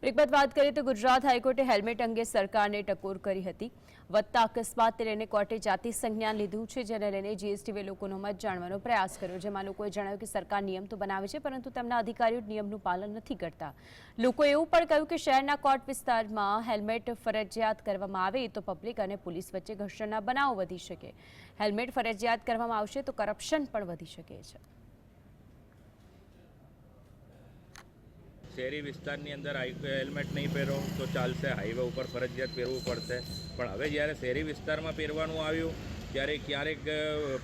એક બાદ વાત કરીએ તો ગુજરાત હાઈકોર્ટે હેલ્મેટ અંગે સરકારને ટકોર કરી હતી। વધતા અકસ્માતને લઈને કોર્ટે જાતિ સંજ્ઞાન લીધું છે, જેને લઈને જીએસટીવીએ લોકોનો મત જાણવાનો પ્રયાસ કર્યો, જેમાં લોકોએ જણાવ્યું કે સરકાર નિયમ તો બનાવે છે, પરંતુ તેમના અધિકારીઓ નિયમનું પાલન નથી કરતા। લોકોએ એવું પણ કહ્યું કે શહેરના કોર્ટ વિસ્તારમાં હેલ્મેટ ફરજિયાત કરવામાં આવે તો પબ્લિક અને પોલીસ વચ્ચે ઘર્ષણના બનાવો વધી શકે। હેલ્મેટ ફરજિયાત કરવામાં આવશે તો કરપ્શન પણ વધી શકે છે। शहरी विस्ताરની અંદર હેલ્મેટ નહીં પહેરો તો ચાલશે, હાઈવે ઉપર ફરજિયાત પહેરવું પડશે। પણ હવે જ્યારે શહેરી વિસ્તારમાં પહેરવાનું આવ્યું ત્યારે ક્યારેક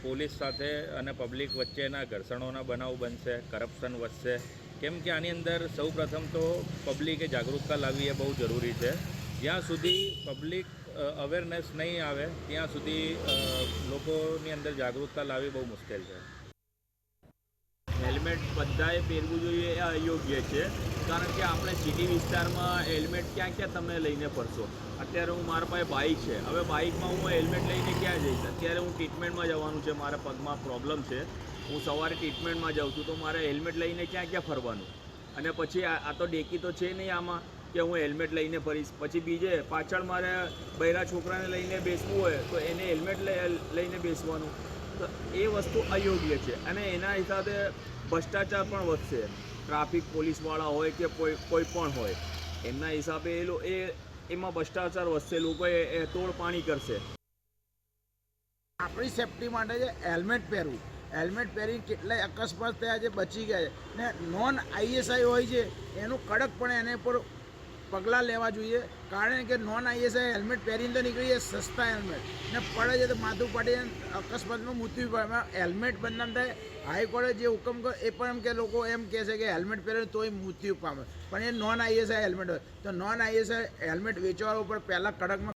પોલીસ સાથે અને પબ્લિક વચ્ચેના ઘર્ષણોના બનાવ બનશે, કરપ્શન વધશે। કેમ કે આની અંદર સૌપ્રથમ તો પબ્લિકે જાગૃતતા લાવવી એ બહુ જરૂરી છે। જ્યાં સુધી પબ્લિક અવેરનેસ નહીં આવે ત્યાં સુધી લોકોની અંદર જાગૃતતા લાવવી બહુ મુશ્કેલ છે। હેલ્મેટ બધાએ પહેરવું જોઈએ એ અયોગ્ય છે, કારણ કે આપણે સિટી વિસ્તારમાં હેલ્મેટ ક્યાં ક્યાં તમે લઈને ફરશો। અત્યારે મારા પાસે બાઇક છે, હવે બાઇકમાં હું હેલ્મેટ લઈને ક્યાં જઈશ? અત્યારે હું ટ્રીટમેન્ટમાં જવાનું છે, મારા પગમાં પ્રોબ્લેમ છે, હું સવારે ટ્રીટમેન્ટમાં જાઉં છું, તો મારે હેલ્મેટ લઈને ક્યાં ક્યાં ફરવાનું? અને પછી આ તો ડેકી તો છે નહીં આમાં કે હું હેલ્મેટ લઈને ફરીશ। પછી બીજે પાછળ મારે બૈરા છોકરાને લઈને બેસવું હોય તો એને હેલ્મેટ લઈને બેસવાનું, તો એ વસ્તુ અયોગ્ય છે। અને એના હિસાબે ભ્રષ્ટાચાર પણ વધશે। ટ્રાફિક પોલીસવાળા હોય કે કોઈ પણ હોય, એમના હિસાબે એમાં ભ્રષ્ટાચાર વધશે, લોકો એ તોડપાણી કરશે। આપણી સેફટી માટે છે હેલ્મેટ પહેરવું। હેલ્મેટ પહેરીને કેટલાય અકસ્માત થયા છે, બચી ગયા છે। ને નોન આઈએસઆઈ હોય છે એનું કડકપણે એને પર પગલાં લેવા જોઈએ, કારણ કે નોન આઈએસઆઈ હેલ્મેટ પહેરીને તો નીકળી જાય, સસ્તા હેલ્મેટ ને પડે છે તો માથું પાડીને અકસ્માતમાં મૃત્યુ પામે। હેલ્મેટ બદનામ થાય। હાઈકોર્ટે જે હુકમ કર્યો એ પણ એમ કે લોકો એમ કહે છે કે હેલ્મેટ પહેરે તોય મૃત્યુ પામે, પણ એ નોન આઈએસઆઈ હેલ્મેટ હોય તો નોન આઈએસઆઈ હેલ્મેટ વેચવા ઉપર પહેલાં કડકમાં